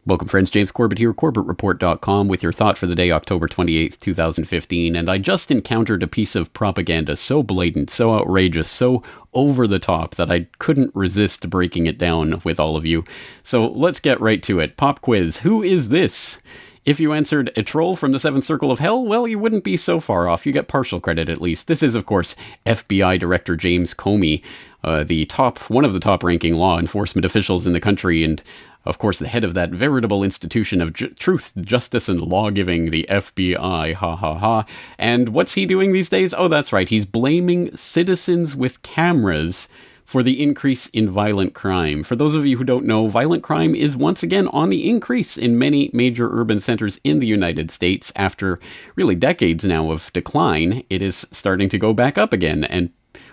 Welcome, friends. James Corbett here, CorbettReport.com, with your thought for the day, October 28th, 2015. And I just encountered a piece of propaganda so blatant, so outrageous, so over the top that I couldn't resist breaking it down with all of you. So let's get right to it. Pop quiz. Who is this? If you answered a troll from the Seventh Circle of Hell, well, you wouldn't be so far off. You get partial credit, at least. This is, of course, FBI Director James Comey, one of the top-ranking law enforcement officials in the country, and of course, the head of that veritable institution of truth, justice, and law-giving, the FBI, ha ha ha. And what's he doing these days? Oh, that's right, he's blaming citizens with cameras for the increase in violent crime. For those of you who don't know, violent crime is once again on the increase in many major urban centers in the United States. After really decades now of decline, it is starting to go back up again, and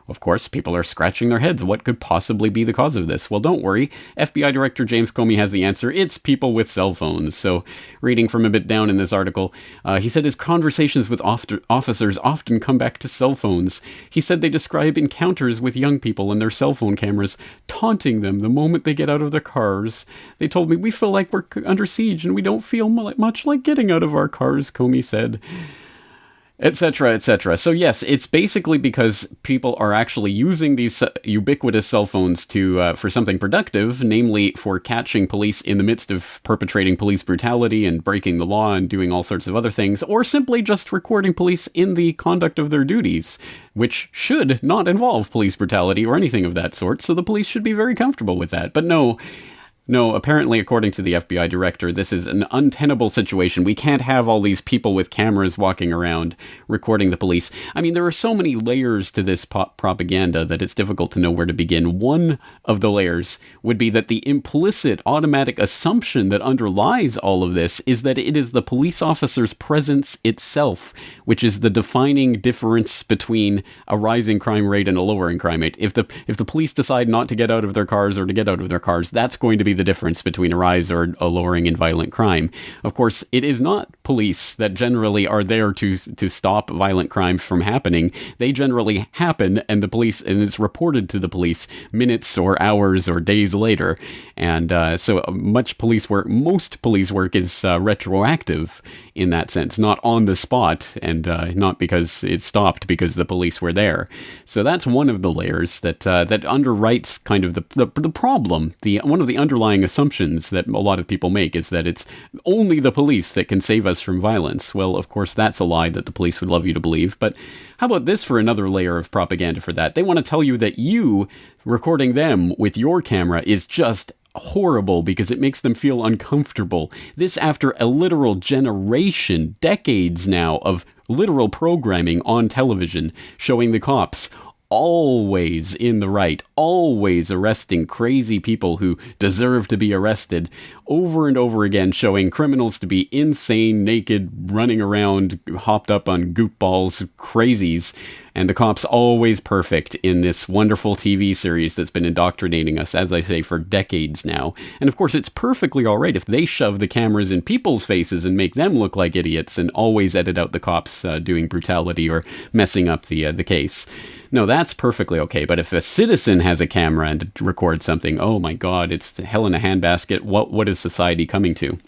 of course, people are scratching their heads. What could possibly be the cause of this? Well, don't worry. FBI Director James Comey has the answer. It's people with cell phones. So, reading from a bit down in this article, he said his conversations with officers often come back to cell phones. He said they describe encounters with young people and their cell phone cameras, taunting them the moment they get out of their cars. They told me, "We feel like we're under siege and we don't feel much like getting out of our cars," Comey said. Etc., etc. So yes, it's basically because people are actually using these ubiquitous cell phones to for something productive, namely for catching police in the midst of perpetrating police brutality and breaking the law and doing all sorts of other things, or simply just recording police in the conduct of their duties, which should not involve police brutality or anything of that sort, so the police should be very comfortable with that. But no, apparently, according to the FBI director, this is an untenable situation. We can't have all these people with cameras walking around recording the police. I mean, there are so many layers to this propaganda that it's difficult to know where to begin. One of the layers would be that the implicit automatic assumption that underlies all of this is that it is the police officer's presence itself, which is the defining difference between a rising crime rate and a lowering crime rate. If the police decide not to get out of their cars or to get out of their cars, that's going to be the difference between a rise or a lowering in violent crime. Of course, it is not police that generally are there to stop violent crimes from happening. They generally happen, and it's reported to the police minutes or hours or days later. And so most police work is retroactive in that sense, not on the spot, and not because it stopped because the police were there. So that's one of the layers that underwrites kind of the problem. One of the underlying assumptions that a lot of people make is that it's only the police that can save us from violence. Well, of course, that's a lie that the police would love you to believe. But how about this for another layer of propaganda for that? They want to tell you that you recording them with your camera is just horrible because it makes them feel uncomfortable. This after a literal generation, decades now, of literal programming on television showing the cops always in the right, always arresting crazy people who deserve to be arrested, over and over again showing criminals to be insane, naked, running around, hopped up on goofballs, crazies, and the cops always perfect in this wonderful TV series that's been indoctrinating us, as I say, for decades now. And of course, it's perfectly all right if they shove the cameras in people's faces and make them look like idiots and always edit out the cops doing brutality or messing up the case. No, that's perfectly okay. But if a citizen has a camera and records something, oh my God, it's hell in a handbasket. What is society coming to?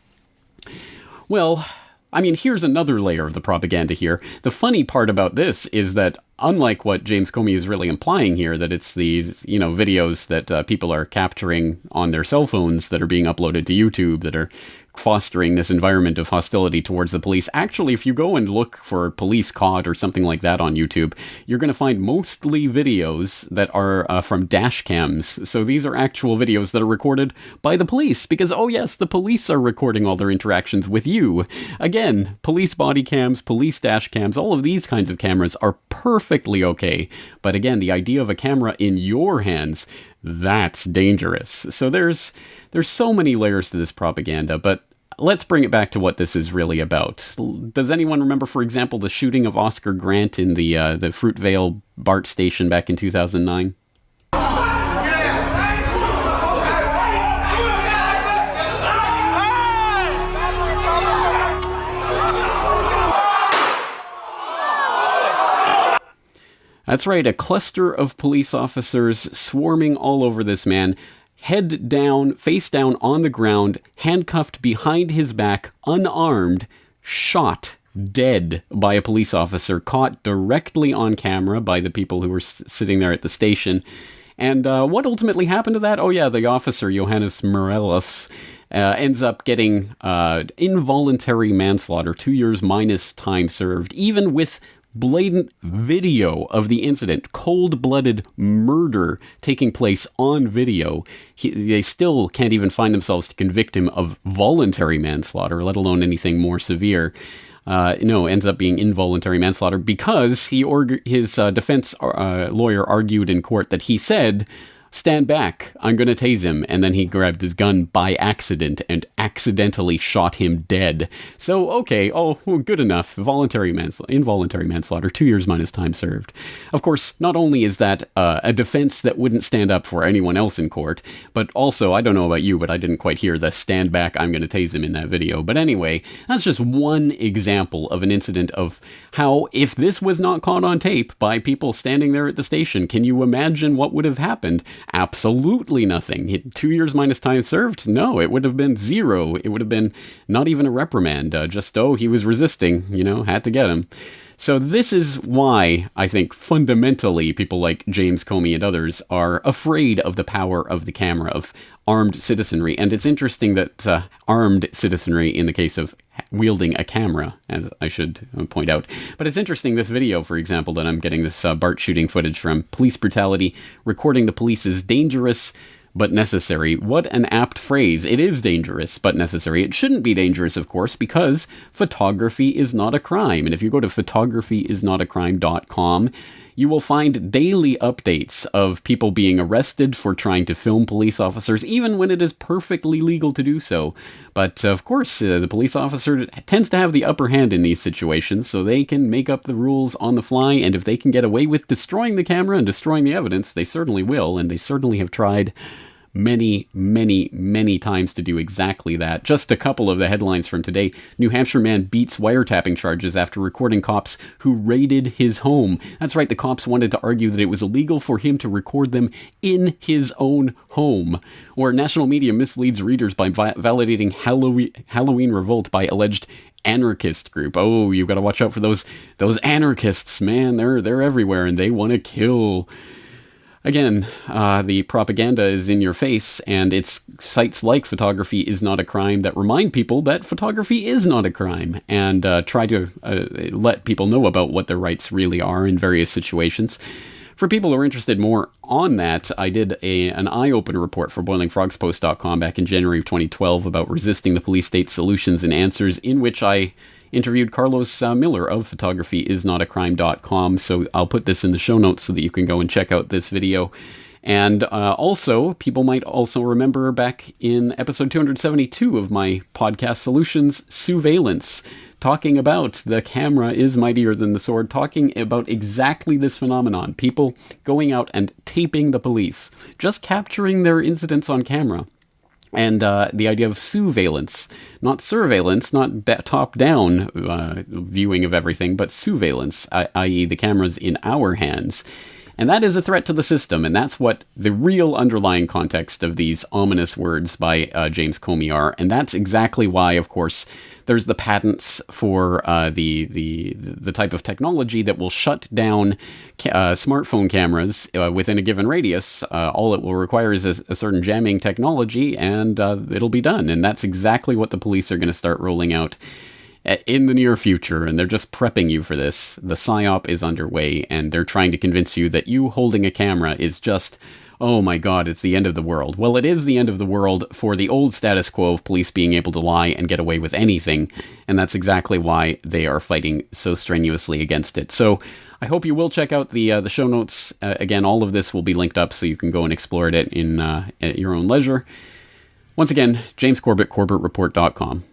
Well, I mean, here's another layer of the propaganda here. The funny part about this is that, unlike what James Comey is really implying here, that it's these, videos that people are capturing on their cell phones that are being uploaded to YouTube that are fostering this environment of hostility towards the police. Actually, if you go and look for police caught or something like that on YouTube, you're going to find mostly videos that are from dash cams. So these are actual videos that are recorded by the police because, oh yes, the police are recording all their interactions with you. Again, police body cams, police dash cams, all of these kinds of cameras are perfectly okay. But again, the idea of a camera in your hands, that's dangerous. So there's so many layers to this propaganda, but let's bring it back to what this is really about. Does anyone remember, for example, the shooting of Oscar Grant in the Fruitvale BART station back in 2009? That's right, a cluster of police officers swarming all over this man. head down, face down on the ground, handcuffed behind his back, unarmed, shot dead by a police officer, caught directly on camera by the people who were sitting there at the station. And what ultimately happened to that? Oh yeah, the officer, Johannes Morelos, ends up getting involuntary manslaughter, 2 years minus time served, even with blatant video of the incident, cold-blooded murder taking place on video. They still can't even find themselves to convict him of voluntary manslaughter, let alone anything more severe. Ends up being involuntary manslaughter because his defense lawyer argued in court that he said, "Stand back, I'm going to tase him," and then he grabbed his gun by accident and accidentally shot him dead. So, okay, good enough. Involuntary manslaughter, 2 years minus time served. Of course, not only is that a defense that wouldn't stand up for anyone else in court, but also, I don't know about you, but I didn't quite hear the "stand back, I'm going to tase him" in that video. But anyway, that's just one example of an incident of how, if this was not caught on tape by people standing there at the station, can you imagine what would have happened? Absolutely nothing. 2 years minus time served? No, it would have been zero. It would have been not even a reprimand. He was resisting, had to get him. So this is why I think fundamentally people like James Comey and others are afraid of the power of the camera, of armed citizenry. And it's interesting that armed citizenry in the case of wielding a camera, as I should point out. But it's interesting, this video, for example, that I'm getting this BART shooting footage from, police brutality, recording the police is dangerous but necessary. What an apt phrase. It is dangerous but necessary. It shouldn't be dangerous, of course, because photography is not a crime. And if you go to photographyisnotacrime.com, you will find daily updates of people being arrested for trying to film police officers, even when it is perfectly legal to do so. But of course, the police officer tends to have the upper hand in these situations, so they can make up the rules on the fly, and if they can get away with destroying the camera and destroying the evidence, they certainly will, and they certainly have tried many, many, many times to do exactly that. Just a couple of the headlines from today. New Hampshire man beats wiretapping charges after recording cops who raided his home. That's right, the cops wanted to argue that it was illegal for him to record them in his own home. Or national media misleads readers by validating Halloween revolt by alleged anarchist group. Oh, you've got to watch out for those anarchists, man. They're everywhere and they want to kill. Again, the propaganda is in your face, and it's sites like Photography is Not a Crime that remind people that photography is not a crime, and try to let people know about what their rights really are in various situations. For people who are interested more on that, I did an eye-opener report for BoilingFrogsPost.com back in January of 2012 about resisting the police state solutions and answers, in which I interviewed Carlos Miller of photographyisnotacrime.com, so I'll put this in the show notes so that you can go and check out this video. And also, people might also remember back in episode 272 of my podcast Solutions, Surveillance, talking about the camera is mightier than the sword, talking about exactly this phenomenon. People going out and taping the police, just capturing their incidents on camera. And the idea of surveillance, not surveillance, not top-down viewing of everything, but surveillance, i.e. the cameras in our hands. And that is a threat to the system, and that's what the real underlying context of these ominous words by James Comey are. And that's exactly why, of course, there's the patents for the type of technology that will shut down smartphone cameras within a given radius. All it will require is a certain jamming technology, and it'll be done. And that's exactly what the police are going to start rolling out in the near future, and they're just prepping you for this. The PSYOP is underway, and they're trying to convince you that you holding a camera is just, oh my god, it's the end of the world. Well, it is the end of the world for the old status quo of police being able to lie and get away with anything, and that's exactly why they are fighting so strenuously against it. So I hope you will check out the show notes. Again, all of this will be linked up so you can go and explore it at your own leisure. Once again, James Corbett, CorbettReport.com.